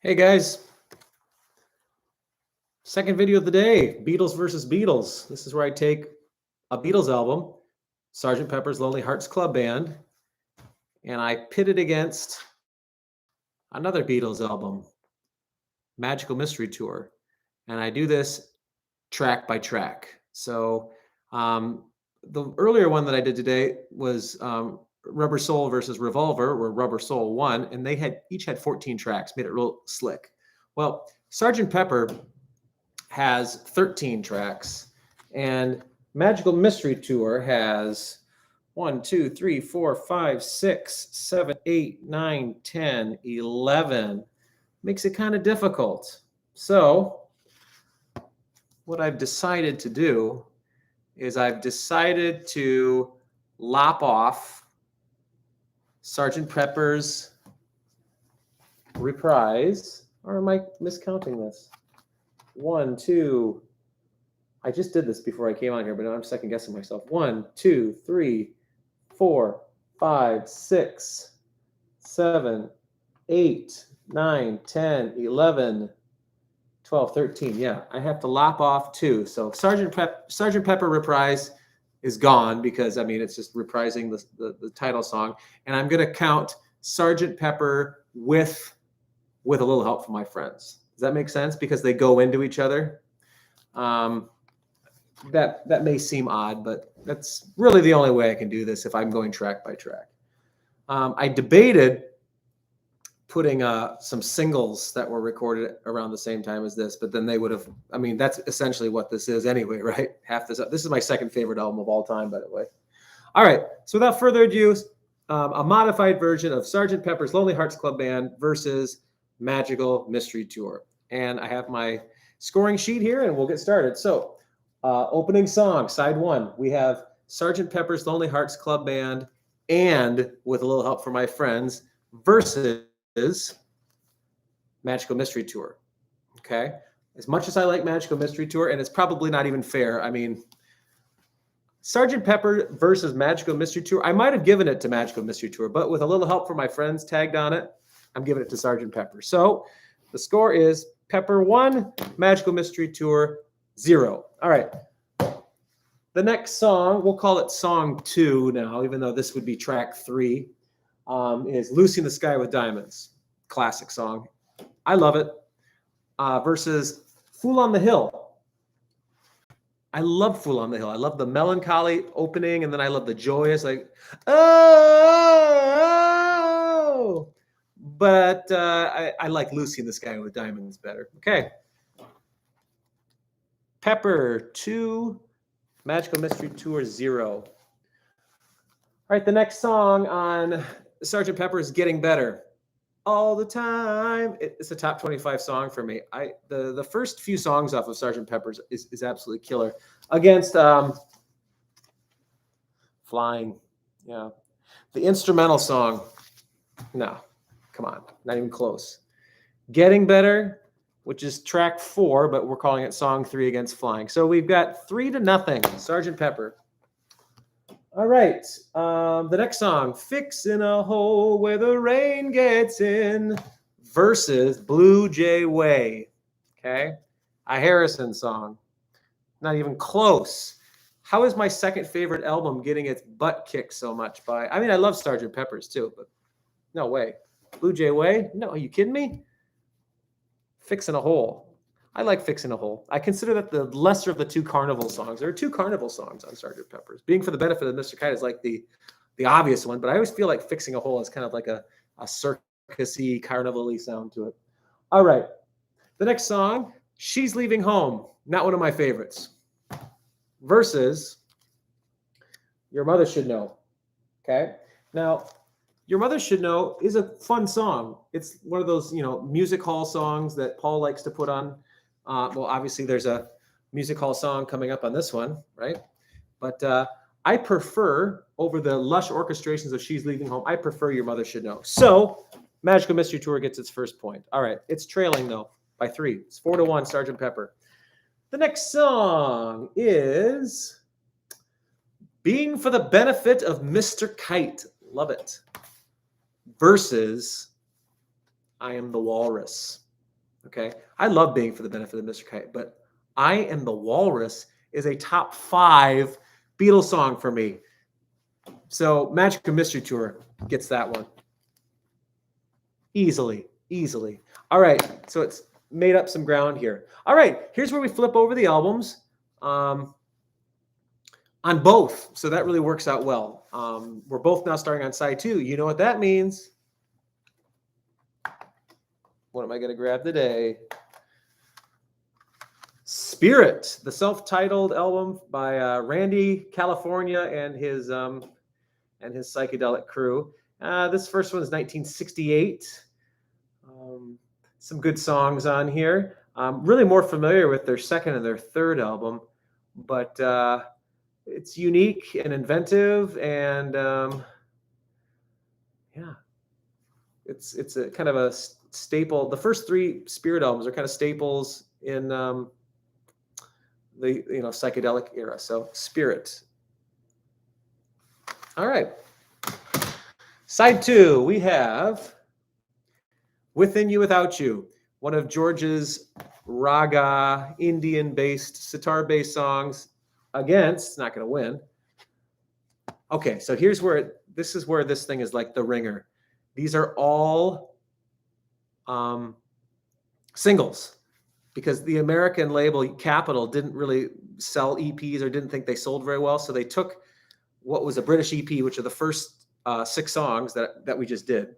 Hey guys, second video of the day, Beatles versus Beatles. This is where I take a Beatles album, Sgt. Pepper's Lonely Hearts Club Band, and I pit it against another Beatles album, Magical Mystery Tour. And I do this track by track. So the earlier one that I did today was Rubber Soul versus Revolver, where Rubber Soul won, and they had each had 14 tracks, made it real slick. Well, Sgt. Pepper has 13 tracks, and Magical Mystery Tour has 1, 2, 3, 4, 5, 6, 7, 8, 9, 10, 11. Makes it kind of difficult. So, what I've decided to do is I've decided to lop off Sgt. Pepper's Reprise. Or am I miscounting this? 1, 2. I just did this before I came on here, but now I'm second guessing myself. 1, 2, 3, 4, 5, 6, 7, 8, 9, 10, 11, 12, 13. Yeah, I have to lop off 2. So Sgt. Pepper Reprise is gone because, I mean, it's just reprising the title song. And I'm going to count Sgt. Pepper with a little help from my friends. Does that make sense? Because they go into each other. That may seem odd, but that's really the only way I can do this if I'm going track by track. I debated putting some singles that were recorded around the same time as this, but then they would have, I mean, that's essentially what this is anyway, right? This is my second favorite album of all time, by the way. All right, so without further ado, a modified version of Sgt. Pepper's Lonely Hearts Club Band versus Magical Mystery Tour. And I have my scoring sheet here, and we'll get started. So, opening song, side 1, we have Sgt. Pepper's Lonely Hearts Club Band and with a little help from my friends versus Magical Mystery Tour. Okay? As much as I like Magical Mystery Tour, and it's probably not even fair, I mean, Sgt. Pepper versus Magical Mystery Tour, I might have given it to Magical Mystery Tour, but with a little help from my friends tagged on it, I'm giving it to Sgt. Pepper. So the score is Pepper 1, Magical Mystery Tour 0. All right. The next song, we'll call it song 2 now, even though this would be track 3, is Lucy in the Sky with Diamonds. Classic song. I love it. Versus Fool on the Hill. I love Fool on the Hill. I love the melancholy opening, and then I love the joyous, like, oh. But I like Lucy in the Sky with Diamonds better. Okay. Pepper 2, Magical Mystery Tour 0. All right, the next song on Sgt. Pepper is Getting Better. All the time. It's a top 25 song for me. The first few songs off of Sgt. Pepper's is absolutely killer. Against Flying. Yeah. The instrumental song. No. Come on, not even close. Getting Better, which is track 4, but we're calling it song 3 against Flying. So we've got 3-0, Sgt. Pepper. All right, the next song, Fixin' a Hole Where the Rain Gets In versus Blue Jay Way. Okay, a Harrison song. Not even close. How is my second favorite album getting its butt kicked so much by, I mean, I love Sgt. Pepper's too, but no way. Blue Jay Way? No, are you kidding me? Fixin' a Hole. I like Fixin' a Hole. I consider that the lesser of the 2 Carnival songs. There are 2 Carnival songs on Sgt. Pepper's. Being for the Benefit of Mr. Kite is like the obvious one, but I always feel like Fixing a Hole is kind of like a circus-y, carnival-y sound to it. All right. The next song, She's Leaving Home. Not one of my favorites. Versus Your Mother Should Know. Okay? Now, Your Mother Should Know is a fun song. It's one of those, music hall songs that Paul likes to put on. Well, obviously, there's a music hall song coming up on this one, right? But I prefer, over the lush orchestrations of She's Leaving Home, I prefer Your Mother Should Know. So, Magical Mystery Tour gets its first point. All right, it's trailing, though, by 3. It's 4-1, Sgt. Pepper. The next song is Being for the Benefit of Mr. Kite. Love it. Versus I Am the Walrus. Okay. I love Being for the Benefit of Mr. Kite, but I Am the Walrus is a top 5 Beatles song for me. So Magical Mystery Tour gets that one. Easily. All right. So it's made up some ground here. All right. Here's where we flip over the albums on both. So that really works out well. We're both now starting on side 2. You know what that means. What am I going to grab today? Spirit, the self-titled album by Randy California and his psychedelic crew. This first one is 1968. Some good songs on here. Really more familiar with their second and their third album, but it's unique and inventive, and yeah, it's a kind of a staple. The first 3 Spirit albums are kind of staples in the psychedelic era. So Spirit. All right. Side 2, we have Within You Without You, one of George's raga Indian-based sitar-based songs against, not going to win. Okay, so here's where this thing is like the ringer. These are all singles, because the American label Capitol didn't really sell EPs or didn't think they sold very well. So they took what was a British EP, which are the first 6 songs that we just did.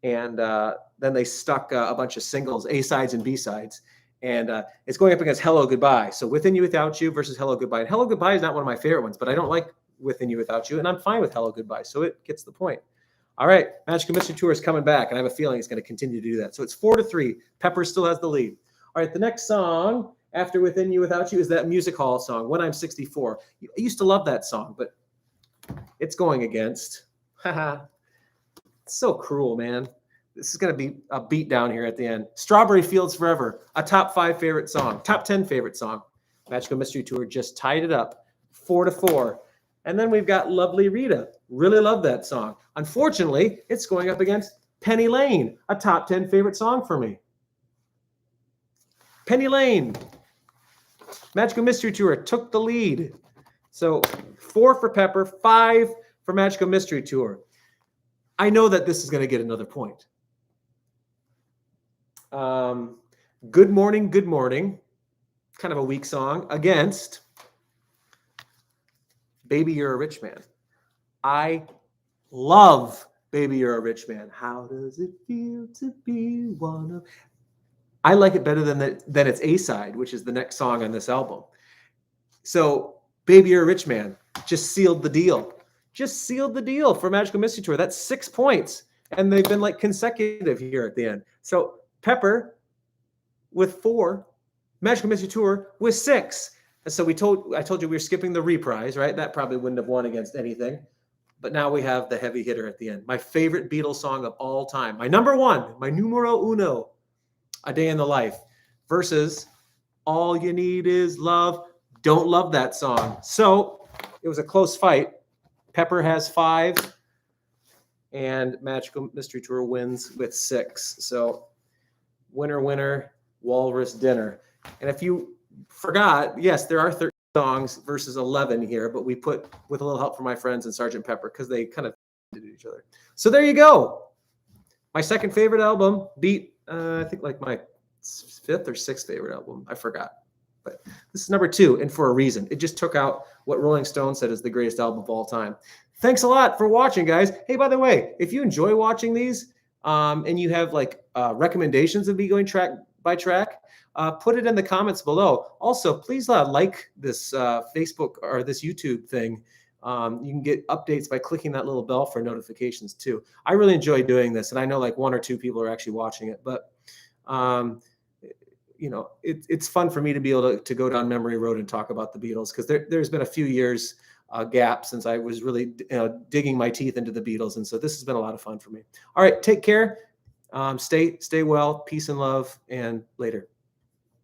And then they stuck a bunch of singles, A-sides and B-sides. And it's going up against Hello Goodbye. So Within You Without You versus Hello Goodbye. And Hello Goodbye is not one of my favorite ones, but I don't like Within You Without You. And I'm fine with Hello Goodbye. So it gets the point. All right, Magical Mystery Tour is coming back, and I have a feeling it's going to continue to do that. So it's 4-3. Pepper still has the lead. All right, the next song after Within You Without You is that music hall song, When I'm 64. I used to love that song, but it's going against. Haha. It's so cruel, man. This is going to be a beat down here at the end. Strawberry Fields Forever, a top 5 favorite song, top 10 favorite song. Magical Mystery Tour just tied it up 4-4. And then we've got Lovely Rita. Really love that song. Unfortunately, it's going up against Penny Lane, a top 10 favorite song for me. Penny Lane, Magical Mystery Tour took the lead. So 4 for Pepper, 5 for Magical Mystery Tour. I know that this is going to get another point. Good Morning, Good Morning, kind of a weak song, against Baby You're a Rich Man. I love Baby You're a Rich Man. How does it feel to be one of... I like it better than its A-side, which is the next song on this album. So Baby You're a Rich Man just sealed the deal. Just sealed the deal for Magical Mystery Tour. That's 6 points. And they've been like consecutive here at the end. So Pepper with 4, Magical Mystery Tour with 6. And so I told you we were skipping the reprise, right? That probably wouldn't have won against anything. But now we have the heavy hitter at the end. My favorite Beatles song of all time. My number 1, my numero uno, A Day in the Life, versus All You Need Is Love. Don't love that song. So it was a close fight. Pepper has 5, and Magical Mystery Tour wins with 6. So winner, winner, walrus dinner. And if you forgot, yes, there are 13 songs versus 11 here, but we put with a little help from my friends and Sgt. Pepper because they kind of did each other. So there you go. My second favorite album beat, I think, like my 5th or 6th favorite album. I forgot. But this is number 2, and for a reason. It just took out what Rolling Stone said is the greatest album of all time. Thanks a lot for watching, guys. Hey, by the way, if you enjoy watching these and you have like recommendations of me going track by track, put it in the comments below. Also, please like this Facebook or this YouTube thing. You can get updates by clicking that little bell for notifications too. I really enjoy doing this, and I know like 1 or 2 people are actually watching it, but it's fun for me to be able to go down memory road and talk about the Beatles, because there's been a few years gap since I was really digging my teeth into the Beatles, and so this has been a lot of fun for me. All right, take care, stay well, peace and love, and later.